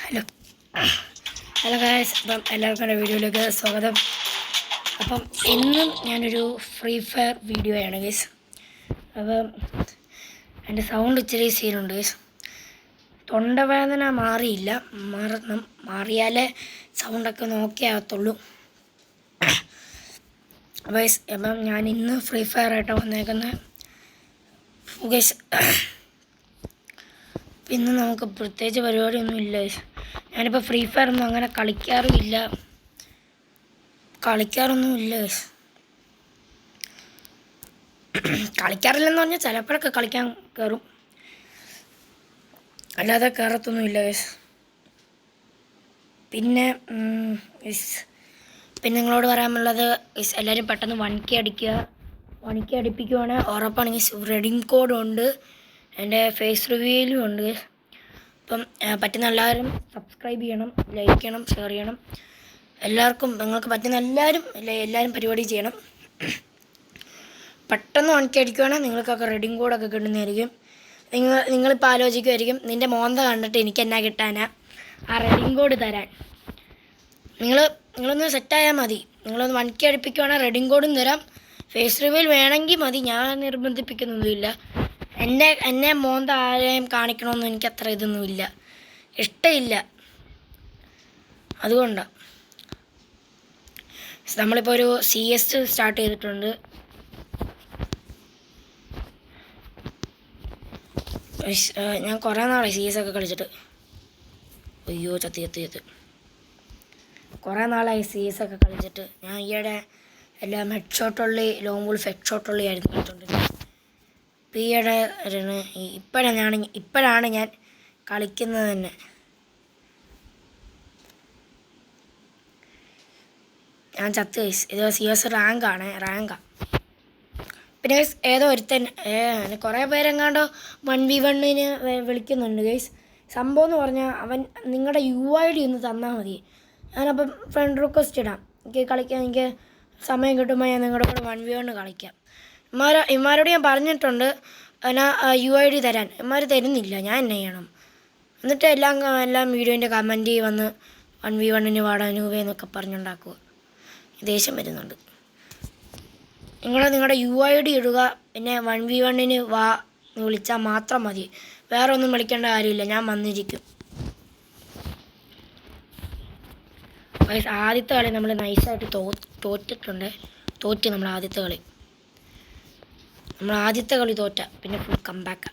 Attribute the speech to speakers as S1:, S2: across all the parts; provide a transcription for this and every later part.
S1: Hello hello guys, അപ്പം എല്ലാവർക്കും എൻ്റെ വീഡിയോയിലേക്ക് സ്വാഗതം. അപ്പം ഇന്നും ഞാനൊരു ഫ്രീ ഫയർ വീഡിയോയാണ് ഗൈസ്. അപ്പം എൻ്റെ സൗണ്ട് ഇച്ചിരി സീനുണ്ട് ഗൈസ്. തൊണ്ടവേദന മാറിയില്ല, മാറിയാലേ സൗണ്ടൊക്കെ നോക്കിയാകത്തുള്ളൂ. ഗൈസ്, അപ്പം ഞാൻ ഇന്ന് ഫ്രീ ഫയർ ആയിട്ടാണ് വന്നേക്കുന്നത് ഗൈസ്. ഇന്ന് നമുക്ക് പ്രത്യേകിച്ച് പരിപാടിയൊന്നും ഇല്ല ഗൈസ്. ഞാനിപ്പോൾ ഫ്രീ ഫയർ ഒന്നും അങ്ങനെ കളിക്കാറൊന്നുമില്ല ഗൈസ്. കളിക്കാറില്ലെന്ന് പറഞ്ഞാൽ ചിലപ്പോഴൊക്കെ കളിക്കാൻ കയറും, അല്ലാതെ കയറത്തൊന്നുമില്ല ഗൈസ്. പിന്നെ നിങ്ങളോട് പറയാനുള്ളത് എല്ലാവരും പെട്ടെന്ന് 1K അടിക്കുക. 1K അടിപ്പിക്കുവാണെങ്കിൽ ഉറപ്പാണെങ്കിൽ റെഡീം കോഡുണ്ട്, എൻ്റെ ഫേസ് റിവ്യൂയിലും ഉണ്ട്. അപ്പം പറ്റുന്ന എല്ലാവരും സബ്സ്ക്രൈബ് ചെയ്യണം, ലൈക്ക് ചെയ്യണം, ഷെയർ ചെയ്യണം. എല്ലാവർക്കും നിങ്ങൾക്ക് പറ്റുന്ന എല്ലാവരും പരിപാടി ചെയ്യണം. പെട്ടെന്ന് 1K അടിക്കുവാണെങ്കിൽ നിങ്ങൾക്കൊക്കെ റെഡീം കോഡൊക്കെ കിട്ടുന്നതായിരിക്കും. നിങ്ങളിപ്പോൾ ആലോചിക്കുമായിരിക്കും, നിൻ്റെ മോന്ത കണ്ടിട്ട് എനിക്ക് എന്നാ കിട്ടാനാ ആ റെഡീം കോഡ് തരാൻ. നിങ്ങളൊന്ന് സെറ്റായാൽ മതി. നിങ്ങളൊന്ന് 1K അടിപ്പിക്കുവാണെങ്കിൽ റെഡീം കോഡും തരാം, ഫേസ് റിവ്യൂൽ വേണമെങ്കിൽ മതി. ഞാൻ നിർബന്ധിപ്പിക്കുന്നൊന്നുമില്ല. എന്നെ മോന്ത ആരെയും കാണിക്കണമെന്ന് എനിക്ക് അത്ര ഇതൊന്നുമില്ല, ഇഷ്ടമില്ല. അതുകൊണ്ടാണ് നമ്മളിപ്പോൾ ഒരു CS സ്റ്റാർട്ട് ചെയ്തിട്ടുണ്ട്. ഞാൻ കുറേ നാളായി CS ഒക്കെ കളിച്ചിട്ട്. അയ്യോ ചത്ത് കുറേ നാളായി CS ഒക്കെ കളിച്ചിട്ട്. ഞാൻ ഈയിടെ എല്ലാം ഹെഡ് ഷോട്ടുള്ളി, ലോങ് വോൾഫ് ഹെഡ് ഷോട്ടുള്ളി ആയിരുന്നു കളിച്ചുകൊണ്ടിരുന്നത്. ഇപ്പോഴാണ് ഞാൻ കളിക്കുന്നത് തന്നെ. ഞാൻ ചത്ത് ഗൈസ്. ഇത് CS റാങ്കാണ്. പിന്നെ ഏതോ ഒരുത്തൻ കുറേ പേരെങ്ങാണ്ടോ 1v1 വിളിക്കുന്നുണ്ട് ഗൈസ്. സംഭവം എന്ന് പറഞ്ഞാൽ അവൻ നിങ്ങളുടെ UID ഒന്ന് തന്നാൽ മതി. ഞാനപ്പം ഫ്രണ്ട് റിക്വസ്റ്റ് ഇടാം. എനിക്ക് സമയം കിട്ടുമ്പോൾ ഞാൻ നിങ്ങളുടെ കൂടെ 1v1 കളിക്കാം. ഇമാരോട് ഞാൻ പറഞ്ഞിട്ടുണ്ട് എന്നാൽ UID തരാൻ. ഇമാർ തരുന്നില്ല, ഞാൻ എന്നെ ചെയ്യണം? എന്നിട്ട് എല്ലാം വീഡിയോൻ്റെ കമൻറ്റ് വന്ന് 1v1 വാടാ നൂവേ എന്നൊക്കെ പറഞ്ഞുണ്ടാക്കുക. ദേഷ്യം വരുന്നുണ്ട്. നിങ്ങളുടെ UID ഇടുക, പിന്നെ 1v1 വാ വിളിച്ചാൽ മാത്രം മതി. വേറെ ഒന്നും വിളിക്കേണ്ട കാര്യമില്ല, ഞാൻ വന്നിരിക്കും. ആദ്യത്തെ കളി നമ്മൾ നൈസായിട്ട് തോറ്റിട്ടുണ്ട്. നമ്മൾ ആദ്യത്തെ കളി തോറ്റ പിന്നെ ഫുൾ കംബാക്ക്.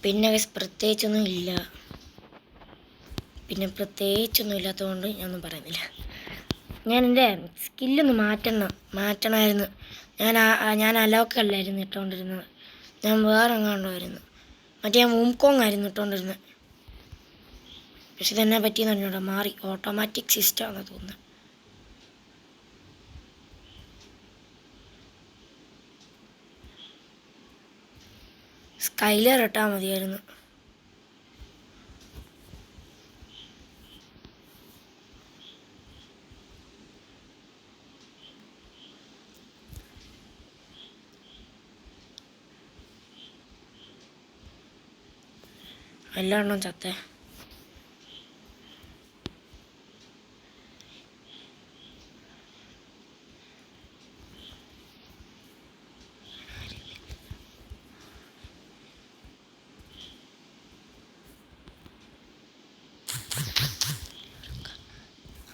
S1: പിന്നെ പ്രത്യേകിച്ചൊന്നും ഇല്ലാത്തതുകൊണ്ട് ഞാനൊന്നും പറയുന്നില്ല. ഞാൻ എൻ്റെ സ്കില്ലൊന്ന് മാറ്റണമായിരുന്നു. ഞാൻ അലോക്കല്ലായിരുന്നു ഇട്ടുകൊണ്ടിരുന്നത്, ഞാൻ വേറെ എങ്ങാണ്ടുമായിരുന്നു. ഞാൻ വൂംകോങ് ആയിരുന്നു ഇട്ടുകൊണ്ടിരുന്നത്. പക്ഷെ ഇതെന്നെ പറ്റിയെന്ന് പറഞ്ഞോടാ, മാറി. ഓട്ടോമാറ്റിക് സിസ്റ്റമാണെന്ന് തോന്നുന്നത്. സ്കൈലർ ഇട്ടാൽ മതിയായിരുന്നു. എല്ലാം ചത്തേ.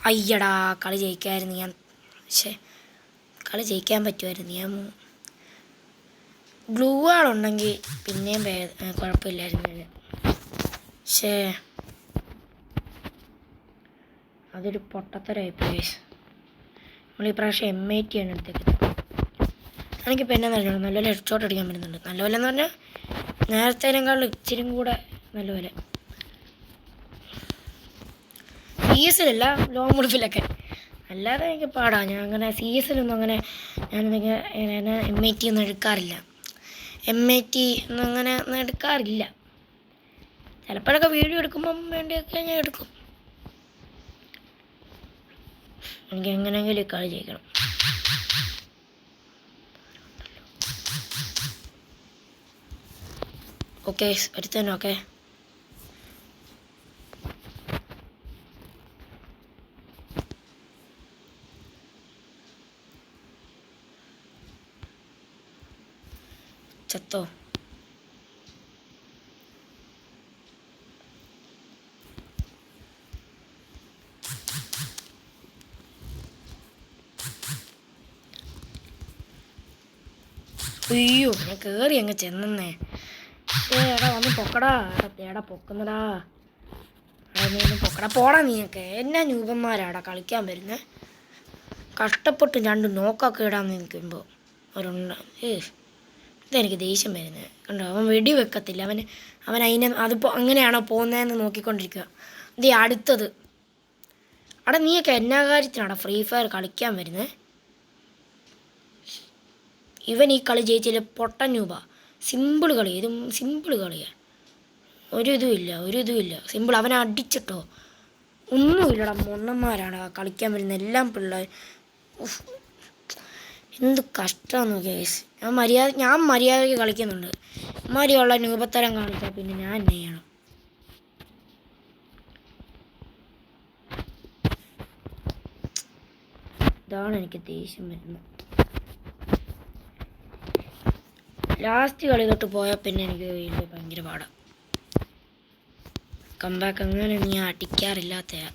S1: അയ്യടാ, കളി ജയിക്കാമായിരുന്നു ഞാൻ. കളി ജയിക്കാൻ പറ്റുമായിരുന്നു. ഞാൻ ഗ്ലൂ ആളുണ്ടെങ്കിൽ പിന്നെയും കുഴപ്പമില്ലായിരുന്നു. അതൊരു പൊട്ടത്തരമായിപ്പോയി. നമ്മൾ ഈ പ്രാവശ്യം M80 ആണ് എടുത്തേക്കുന്നത്. എനിക്കിപ്പോൾ എന്നാന്ന് അറിഞ്ഞോ, നല്ലപോലെ ഹെഡ് ഷോട്ട് അടിക്കാൻ പറ്റുന്നുണ്ട്. നല്ലപോലെ എന്ന് പറഞ്ഞാൽ നേരത്തേനേക്കാളും ഇച്ചിരി കൂടെ നല്ലപോലെ. CS-ലല്ല, ലോങ് വോൾഫിലൊക്കെ. അല്ലാതെ എനിക്ക് പാടാം. ഞാൻ അങ്ങനെ CS-ലൊന്നും ഞാനെന്തെങ്കിലും M80 ഒന്നും എടുക്കാറില്ല. M80 ഒന്നും എടുക്കാറില്ല. ചിലപ്പോഴൊക്കെ വീഡിയോ എടുക്കുമ്പം വേണ്ടിയൊക്കെ ഞാൻ എടുക്കും. എനിക്ക് എങ്ങനെയെങ്കിലും കളി ജയിക്കണം. ഓക്കെ ഒരുത്തന്നെ ഓക്കെ. ചത്തോ? അയ്യോ ഞാൻ കയറി അങ്ങ് ചെന്നേ. എടാ വന്ന് പൊക്കടാ. എടാ പൊക്കുന്നടാ. എടാ നീ ഒന്ന് പൊക്കടാ. പോടാ നീയൊക്കെ. എന്നാ രൂപന്മാരാടാ കളിക്കാൻ വരുന്നത്. കഷ്ടപ്പെട്ട് രണ്ട് നോക്കൊക്കെ ഇടാൻ നിൽക്കുമ്പോൾ അവരുണ്ട്. ഇതെനിക്ക് ദേഷ്യം വരുന്നത് കണ്ടോ. അവൻ വെടി വെക്കത്തില്ല. അവൻ അതിപ്പോൾ അങ്ങനെയാണോ പോകുന്നതെന്ന് നോക്കിക്കൊണ്ടിരിക്കുക. ഇത് അടുത്തത്. അവിടെ നീയൊക്കെ എന്നാ കാര്യത്തിനാടാ ഫ്രീ ഫയർ കളിക്കാൻ വരുന്നത്. ഇവൻ ഈ കളി ജയിച്ചില്ല പൊട്ടൻ രൂപ. സിമ്പിൾ കളി. ഇതും സിമ്പിൾ കളിയാണ്. ഒരു ഇതുമില്ല സിമ്പിൾ. അവനെ അടിച്ചിട്ടോ ഒന്നുമില്ലടാ. മൊണ്ണന്മാരാണ് കളിക്കാൻ വരുന്നത് എല്ലാം പിള്ളേർ. എന്ത് കഷ്ടമാണെന്ന് കേസ്. ഞാൻ മര്യാദയ്ക്ക് കളിക്കുന്നുണ്ട്. മര്യാദയുള്ള രൂപത്തരം കാണിച്ചാൽ പിന്നെ ഞാൻ എന്നെ ചെയ്യണം. ഇതാണ് എനിക്ക് ദേഷ്യം വരുന്നത്. ലാസ്റ്റ് കളി തൊട്ട് പോയാൽ പിന്നെ എനിക്ക് വീട്ടിൽ ഭയങ്കര പാടാണ്. കമ്പാക്ക് അങ്ങനെ നീ അടിക്കാറില്ലാത്തയാ.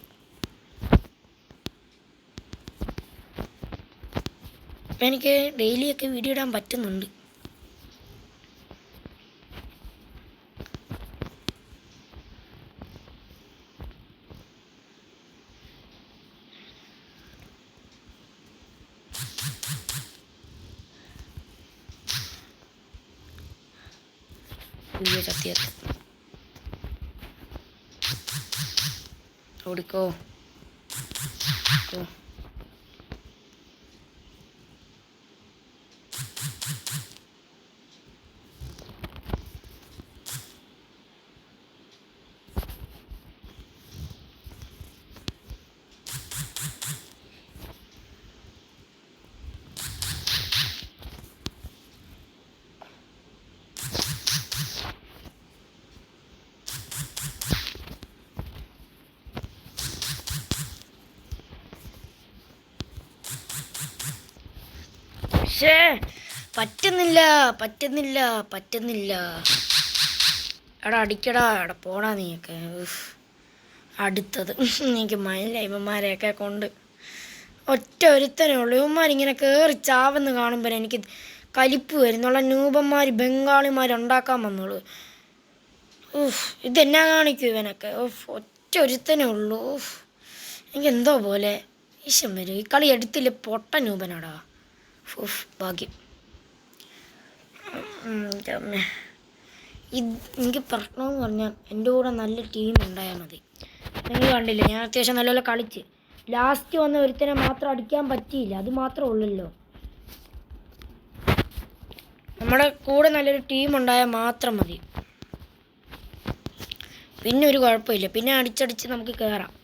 S1: അപ്പം എനിക്ക് ഡെയിലിയൊക്കെ വീഡിയോ ഇടാൻ പറ്റുന്നുണ്ട്. സത്യം ഓടിക്കോ. പക്ഷേ പറ്റുന്നില്ല. എടാ അടിക്കടാ. എടാ പോടാ നീയൊക്കെ. അടുത്തത് എനിക്ക് മനസ്സിലായി. ഇവന്മാരെയൊക്കെ കൊണ്ട് ഒറ്റ ഒരുത്തനേ ഉള്ളൂ. ഇവന്മാരിങ്ങനെ കയറി ചാവെന്ന് കാണുമ്പോൾ എനിക്ക് കലിപ്പ് വരുന്നുള്ള. നൂപന്മാർ ബംഗാളിമാരുണ്ടാക്കാൻ വന്നോളൂ. ഇതെന്നാ കാണിക്കും ഇവനൊക്കെ. ഒറ്റ ഒരുത്തനേ ഉള്ളൂ. എനിക്ക് എന്തോ പോലെ ഈശം വരും. ഈ കളി എടുത്തില്ല പൊട്ട നൂപനാടാ. ഭാഗ്യം. എനിക്ക് പ്രശ്നമെന്ന് പറഞ്ഞാൽ എൻ്റെ കൂടെ നല്ല ടീം ഉണ്ടായാൽ മതി. നിങ്ങൾ കണ്ടില്ല ഞാൻ അത്യാവശ്യം നല്ലപോലെ കളിച്ച് ലാസ്റ്റ് വന്ന ഒരുത്തനെ മാത്രം അടിക്കാൻ പറ്റിയില്ല. അത് മാത്രമേ ഉള്ളല്ലോ. നമ്മുടെ കൂടെ നല്ലൊരു ടീം ഉണ്ടായാൽ മാത്രം മതി. പിന്നെ ഒരു കുഴപ്പമില്ല. പിന്നെ അടിച്ചടിച്ച് നമുക്ക് കയറാം.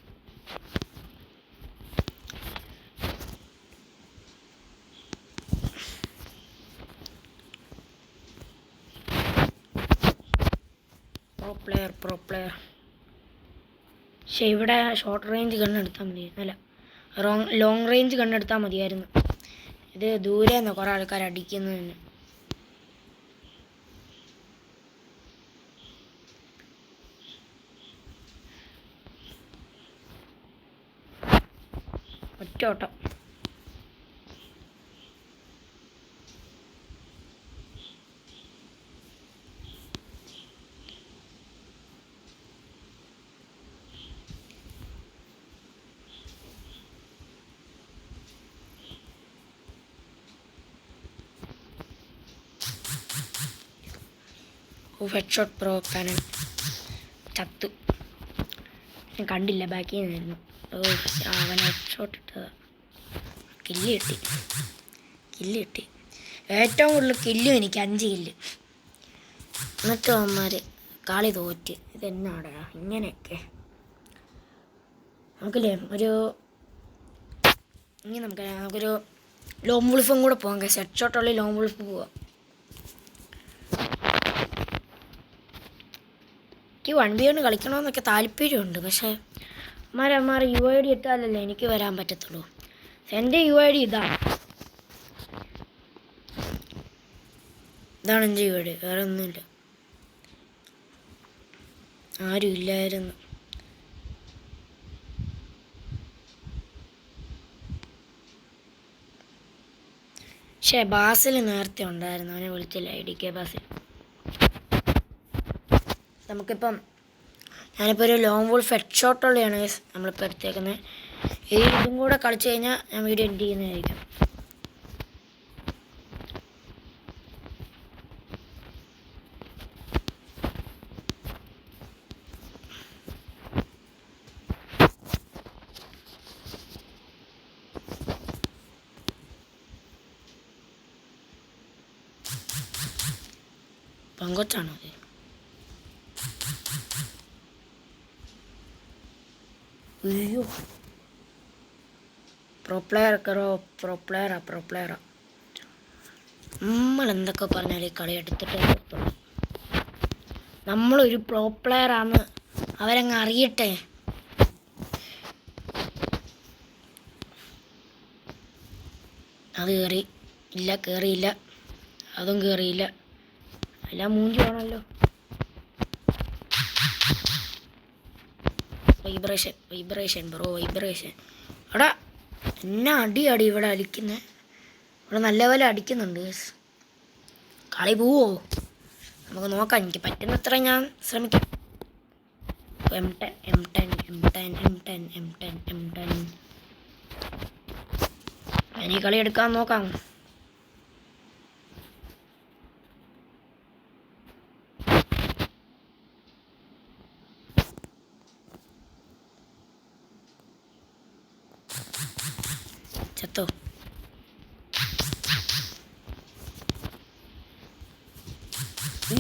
S1: Pro player. പക്ഷെ ഇവിടെ ഷോർട്ട് റേഞ്ച് കണ്ണെടുത്താൽ മതി. അല്ല ലോങ് റേഞ്ച് കണ്ണെടുത്താൽ മതിയായിരുന്നു. ഇത് ദൂരെ നിന്നോ കുറേ ആൾക്കാർ അടിക്കുന്നതിന്. ഒറ്റ ഓട്ടം. ഹെഡ് ഷോട്ട് പ്രോ കാനൻ ചത്തു. ഞാൻ കണ്ടില്ല ബാക്കിൽ നിന്നായിരുന്നു. അവൻ ഹെഡ് ഷോട്ട് ഇട്ടതാ. കില്ല് കിട്ടി. ഏറ്റവും കൂടുതൽ കില്ലും എനിക്ക് 5 കില്ല്. എന്നിട്ടും അവന്മാർ കളി തോറ്റ്. ഇതെന്നാടാ ഇങ്ങനെയൊക്കെ. നമുക്കില്ലേ നമുക്കൊരു ലോങ് വുൾഫും കൂടെ പോകാം. ഹെഡ് ഷോട്ടുള്ള ലോങ് വുൾഫ് പോവാം. എനിക്ക് 1v1 കളിക്കണമെന്നൊക്കെ താല്പര്യമുണ്ട്. പക്ഷേ അമ്മാർ UID ഇട്ടാലല്ലേ എനിക്ക് വരാൻ പറ്റത്തുള്ളൂ. എൻ്റെ UID ഇതാണ് എൻ്റെ UID, വേറെ ഒന്നുമില്ല. ആരും ഇല്ലായിരുന്നു. പക്ഷേ ബാസിൽ നേരത്തെ ഉണ്ടായിരുന്നു, അവനെ വിളിച്ചില്ല. IDK ബാസിൽ. നമുക്കിപ്പം ഞാനിപ്പോൾ ഒരു ലോങ് വോൾഫ് ഹെഡ് ഷോട്ടുള്ളതാണ് നമ്മളിപ്പോൾ എടുത്തേക്കുന്നത്. ഇതും കൂടെ കളിച്ച് കഴിഞ്ഞാൽ ഞാൻ വീഡിയോ എൻഡ് ചെയ്യുന്നതായിരിക്കും. പങ്കൊച്ചാണോ അത്? അയ്യോ, പ്രോ പ്ലെയറാ. നമ്മൾ എന്തൊക്കെ പറഞ്ഞാൽ ഈ കളി എടുത്തിട്ട് നമ്മളൊരു പ്രോ പ്ലെയറാന്ന് അവരങ്ങ് അറിയട്ടെ. അത് കയറിയില്ല, അതും കയറിയില്ല. എല്ലാം മൂഞ്ചി വേണമല്ലോ. Vibration bro. എടാ എന്നാ അടി ഇവിടെ അടിക്കുന്നത്. ഇവിടെ നല്ലപോലെ അടിക്കുന്നുണ്ട്. കളി പോവോ? നമുക്ക് നോക്കാം. എനിക്ക് പറ്റുന്നത്ര ഞാൻ ശ്രമിക്കാം. M10 ഞാൻ ഈ കളി എടുക്കാൻ നോക്കാം. ചത്തോ?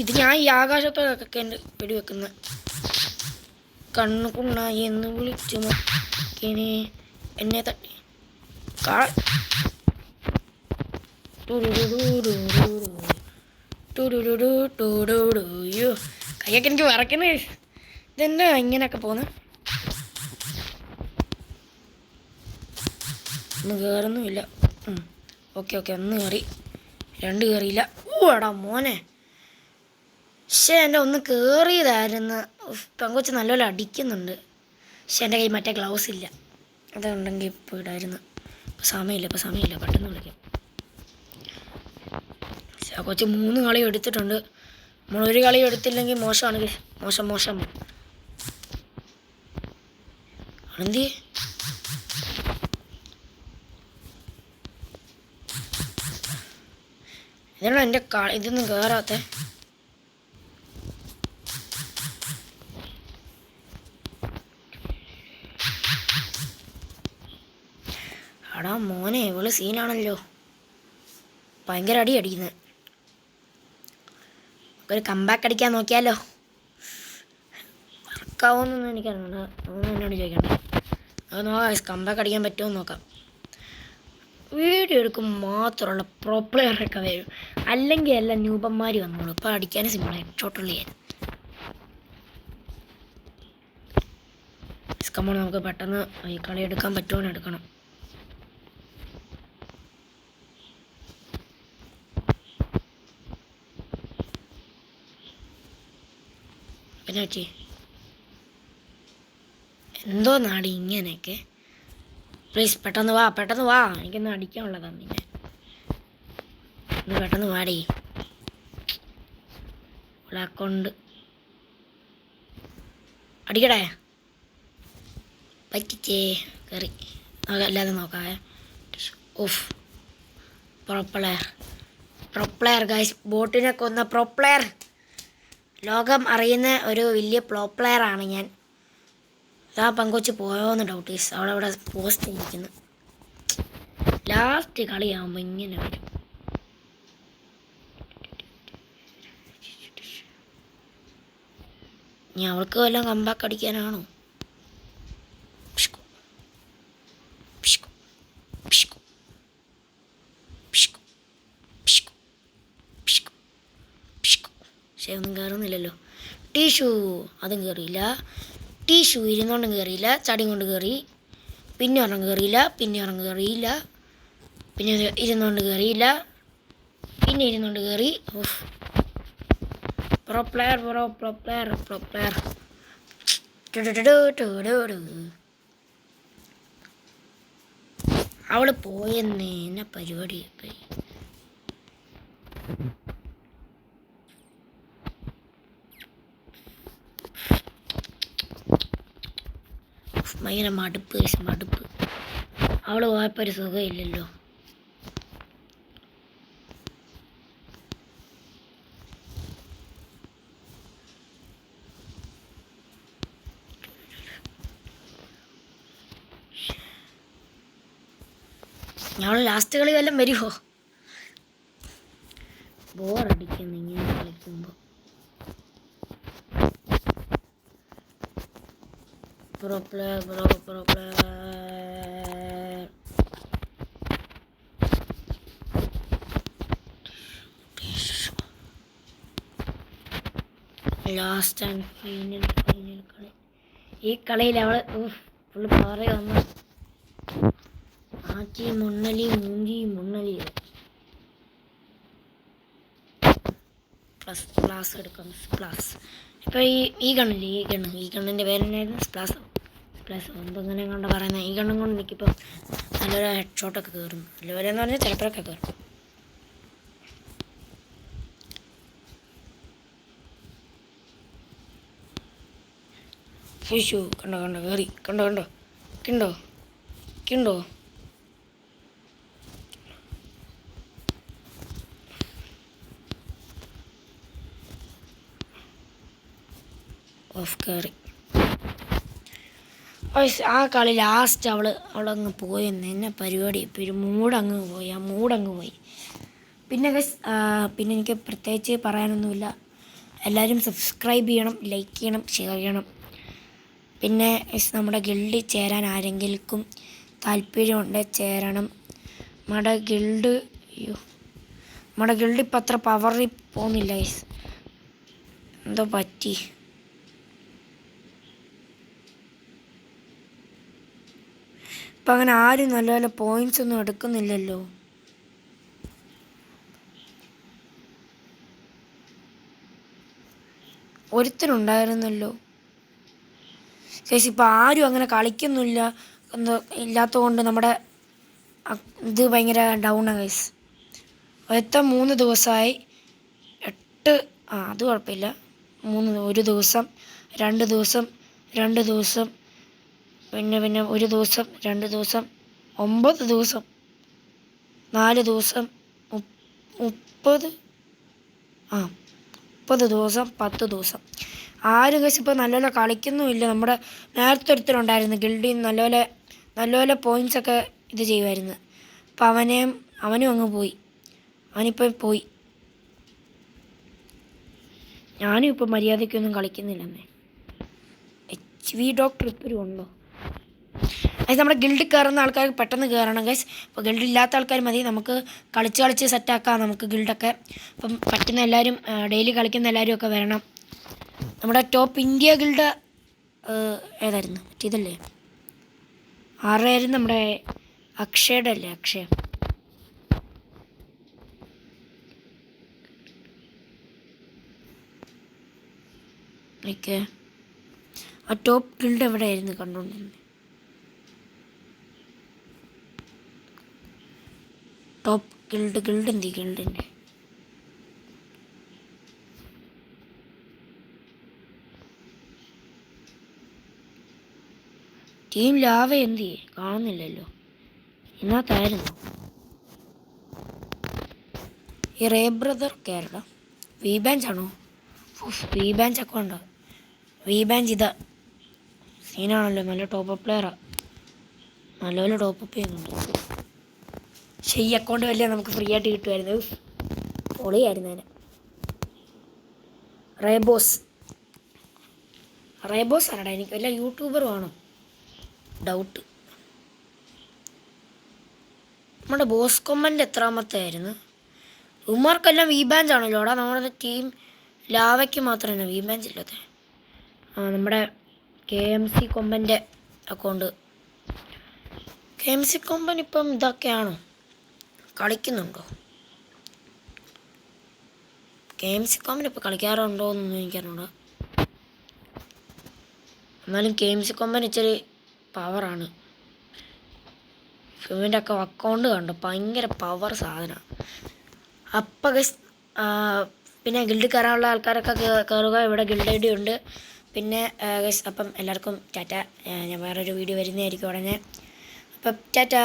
S1: ഇത് ഞാൻ ഈ ആകാശത്തോടൊക്കെ എൻ്റെ വെടിവെക്കുന്ന കണ്ണുകുണ്ണായി എന്ന് വിളിച്ചു എന്നെ തട്ടി. കൈയൊക്കെ എനിക്ക് വിറയ്ക്കുന്നേ. ഇതെന്താ ഇങ്ങനെയൊക്കെ പോകുന്നത്? ഒന്ന് കയറുന്നുമില്ല. ഓക്കെ ഒന്ന് കയറി, 2 കയറിയില്ല. എടാ മോനെ, പക്ഷേ എൻ്റെ ഒന്ന് കയറിയതായിരുന്നു. പെങ്കൊച്ച് നല്ലപോലെ അടിക്കുന്നുണ്ട്. പക്ഷെ എൻ്റെ കയ്യിൽ മറ്റേ ഗ്ലൗസ് ഇല്ല. അതുണ്ടെങ്കിൽ ഇപ്പോൾ ഇടായിരുന്നു. ഇപ്പോൾ സമയമില്ല, പെട്ടെന്ന് വിളിക്കാം. ആ കൊച്ച് 3 കളി എടുത്തിട്ടുണ്ട്. നമ്മളൊരു കളി എടുത്തില്ലെങ്കിൽ മോശമാണ്. മോശം ആണെന്തി. ഇതാണ് എൻ്റെ ഇതൊന്നും കയറാത്ത. എടാ മോനെ, ഇവള് സീനാണല്ലോ. ഭയങ്കര അടിക്കുന്നത്. ഒരു കമ്പാക്ക് അടിക്കാൻ നോക്കിയാലോ? വർക്കാവുന്നൊന്നും എനിക്കറിയില്ല. അതൊന്നും എന്നോട് ചോദിക്കണ്ട. അത് നോക്കാം, കമ്പാക്ക് അടിക്കാൻ പറ്റുമോ നോക്കാം. വീഡിയോ എടുക്കുമ്പോൾ മാത്രമുള്ള പ്രോ പ്ലെയറൊക്കെ വരും, അല്ലെങ്കിൽ എല്ലാം ന്യൂബന്മാർ വന്നോളൂ. ഇപ്പോൾ അടിക്കാനും സിമ്പിളായി ഷോട്ടുള്ളിയായിരുന്നു. കമ്മോൺ, നമുക്ക് പെട്ടെന്ന് ഈ കളി എടുക്കാൻ പറ്റുമോ എടുക്കണം. പിന്നെ ചേച്ചി എന്തോ നാടി ഇങ്ങനെയൊക്കെ. പ്ലീസ് പെട്ടെന്ന് വാ. എനിക്കൊന്ന് അടിക്കാനുള്ളതാണ്. നിന്നെ ഒന്ന് പെട്ടെന്ന് വാടി. അക്കൗണ്ട് അടിക്കടേ. പറ്റിച്ചേ കയറി. അല്ലാതെ നോക്കാവേ. ഓഫ്, പ്രോ പ്ലെയർ ഗൈസ്. ബോട്ടിനെ കൊന്ന പ്രോ പ്ലെയർ. ലോകം അറിയുന്ന ഒരു വലിയ പ്രോ പ്ലെയറാണ് ഞാൻ. ആ പങ്കൊച്ച് പോയോന്ന് ഡൗട്ട് ഈസ്. അവളവിടെ പോസ്റ്റ് ചെയ്തിരിക്കുന്നു. ലാസ്റ്റ് കളിയാകുമ്പോൾ ഇങ്ങനെ വരും. ഇനി അവൾക്ക് വല്ലതും കമ്പാക്ക് അടിക്കാനാണോ? പക്ഷേ ഒന്നും കയറുന്നില്ലല്ലോ. ടീഷു അതും കയറിയില്ല. ടീഷു ഇരുന്നോണ്ടും കയറിയില്ല, ചടിയും കൊണ്ട് കയറി. പിന്നെ ഒരെണ്ണം കയറിയില്ല, പിന്നെ ഒരെണ്ണം കയറിയില്ല, പിന്നെ ഇരുന്നോണ്ട് കയറിയില്ല, പിന്നെ ഇരുന്നോണ്ട് കയറി. Pro player. അവള് പോയെന്നേ, എന്നെ പരിപാടിയൊക്കെ. ഭയങ്കര മടുപ്പ്. അവള് പോയപ്പോൾ ഒരു സുഖമില്ലല്ലോ. ഞങ്ങൾ ലാസ്റ്റ് കളി വല്ലതും വരുമോ? ബോറടിക്കുന്നു ഇങ്ങനെ കളിക്കുമ്പോൾ. Pro player. Last and final കളി. ഈ കളിയിൽ അവൾ ഫുള്ള് പാറ വന്നു. ആച്ചി മുണ്ണലി മൂഞ്ചി മുണ്ണലി. സ്പ്ലാസ് എടുക്കാം. സ്പ്ലാസ്. ഇപ്പോൾ ഈ ഗണ്ണില്ലേ, ഈ ഗണ്ണിൻ്റെ പേരെന്നായിരുന്നു? സ്പ്ലാസ് എന്തെങ്ങനെ കൊണ്ട് പറയുന്നത്. ഈ ഗണ്ണും കൊണ്ട് എനിക്കിപ്പം നല്ലൊരു ഹെഡ് ഷോട്ടൊക്കെ കയറുന്നു. നല്ലവരെന്ന് പറഞ്ഞാൽ ചിലപ്പോഴൊക്കെ കയറും. ഫിഷു കണ്ടോ കയറി. കണ്ടോ. ഓഫ് കയറി. ആ കളി ലാസ്റ്റ് അവളങ്ങ് പോയെന്ന്. എന്നെ പരിപാടി ഇപ്പോൾ ഒരു മൂടങ്ങ് പോയി. പിന്നെ എനിക്ക് പ്രത്യേകിച്ച് പറയാനൊന്നുമില്ല. എല്ലാവരും സബ്സ്ക്രൈബ് ചെയ്യണം, ലൈക്ക് ചെയ്യണം, ഷെയർ ചെയ്യണം. പിന്നെ നമ്മുടെ ഗിൽഡിൽ ചേരാൻ ആരെങ്കിലും താല്പര്യമുണ്ടെങ്കിൽ ചേരണം. നമ്മുടെ ഗിൽഡ് ഇപ്പം അത്ര പവറിൽ പോകുന്നില്ല. എന്തോ പറ്റി. ഇപ്പം അങ്ങനെ ആരും നല്ല നല്ല പോയിൻറ്റ്സ് ഒന്നും എടുക്കുന്നില്ലല്ലോ. ഒരുത്തനുണ്ടായിരുന്നല്ലോ. ഇപ്പം ആരും അങ്ങനെ കളിക്കുന്നില്ല. ഇല്ലാത്തതുകൊണ്ട് നമ്മുടെ ഇത് ഭയങ്കര ഡൗണാണ് ഗൈസ്. ഒറ്റ 3 ദിവസമായി 8. അത് കുഴപ്പമില്ല. 1 ദിവസം, 2 ദിവസം, പിന്നെ 1 ദിവസം, 2 ദിവസം, 9 ദിവസം, 4 ദിവസം, 30 ദിവസം, 10 ദിവസം. ആരും ഗൈസ് ഇപ്പോൾ നല്ലപോലെ കളിക്കുന്നുമില്ല. നമ്മുടെ നേരത്തെ ഒരുത്തരുണ്ടായിരുന്നു ഗിൽഡിൽ നല്ലപോലെ പോയിൻറ്റ്സൊക്കെ ഇത് ചെയ്യുമായിരുന്നു. അപ്പം അവനും അങ്ങ് പോയി. അവനിപ്പോൾ പോയി. ഞാനും ഇപ്പോൾ മര്യാദയ്ക്കൊന്നും കളിക്കുന്നില്ലെന്നേ. HV ഡോക്ടർ ഇപ്പോഴും ഉണ്ടോ? അത് നമ്മുടെ ഗിൽഡിൽ കയറുന്ന ആൾക്കാർക്ക് പെട്ടെന്ന് കയറണം ഗൈസ്. അപ്പോൾ ഗിൽഡില്ലാത്ത ആൾക്കാർ മതി. നമുക്ക് കളിച്ച് സെറ്റാക്കാം നമുക്ക് ഗിൽഡൊക്കെ. അപ്പം പറ്റുന്ന എല്ലാവരും, ഡെയിലി കളിക്കുന്ന എല്ലാവരും ഒക്കെ വരണം. നമ്മുടെ ടോപ്പ് ഇന്ത്യ ഗിൽഡ് ഏതായിരുന്നു? ഇതല്ലേ? ആരായിരുന്നു? നമ്മുടെ അക്ഷയുടെ അല്ലേ? അക്ഷയ. ഓക്കെ. ആ ടോപ്പ് ഗിൽഡ് എവിടെയായിരുന്നു കണ്ടുകൊണ്ടിരുന്നത്? ടോപ്പ് ഗിൽഡ് എന്തി? ഗിൽഡിൻ്റെ ടീം ലാവ എന്തി? കാണുന്നില്ലല്ലോ. ഇന്നത്തായിരുന്നു ഈ ray brother Kerala. V bunch ആണോ? വി ബാഞ്ച് ഒക്കെ ഉണ്ടോ? വി ബാഞ്ച് ഇതാ സീനാണല്ലോ. നല്ല ടോപ്പ് പ്ലെയറാണ്. നല്ലപോലെ ടോപ്പ് ചെയ്യുന്നുണ്ട്. പക്ഷേ ഈ അക്കൗണ്ട് വലിയ നമുക്ക് ഫ്രീ ആയിട്ട് കിട്ടുമായിരുന്നു. പൊളിയായിരുന്നു അതിന്. റേബോസ് ആണടാ. എനിക്ക് വല്ല യൂട്യൂബറും ആണോ ഡൗട്ട്. നമ്മുടെ ബോസ് കൊമ്മൻ്റെ എത്രാമത്തെ ആയിരുന്നു? ഉമാർക്കെല്ലാം വി ബാഞ്ച് ആണല്ലോ. അവിടെ നമ്മുടെ ടീം ലാവയ്ക്ക് മാത്രമല്ല വി ബാഞ്ച് ഇല്ലാത്തത്. നമ്മുടെ KMC കൊമ്പൻ്റെ അക്കൗണ്ട്. KMC കൊമ്പൻ ഇപ്പം ഇതൊക്കെയാണോ കളിക്കുന്നുണ്ടോ? KMC കൊമ്പൻ ഇപ്പോൾ കളിക്കാറുണ്ടോ എന്നൊന്നും എനിക്കറിഞ്ഞൂടാ. എന്നാലും KMC കൊമ്പൻ ഇച്ചിരി പവറാണ്. ഇവൻ്റെ ഒക്കെ അക്കൗണ്ട് കണ്ടോ, ഭയങ്കര പവർ സാധനമാണ്. അപ്പം ഗൈസ് പിന്നെ ഗിൽഡിൽ കയറാനുള്ള ആൾക്കാരൊക്കെ കയറുക. ഇവിടെ ഗിൽഡ് ID ഉണ്ട്. പിന്നെ ഗൈസ് അപ്പം എല്ലാവർക്കും ടാറ്റ. ഞാൻ വേറൊരു വീഡിയോ വരുന്നതായിരിക്കും ഉടനെ. അപ്പം ടാറ്റ.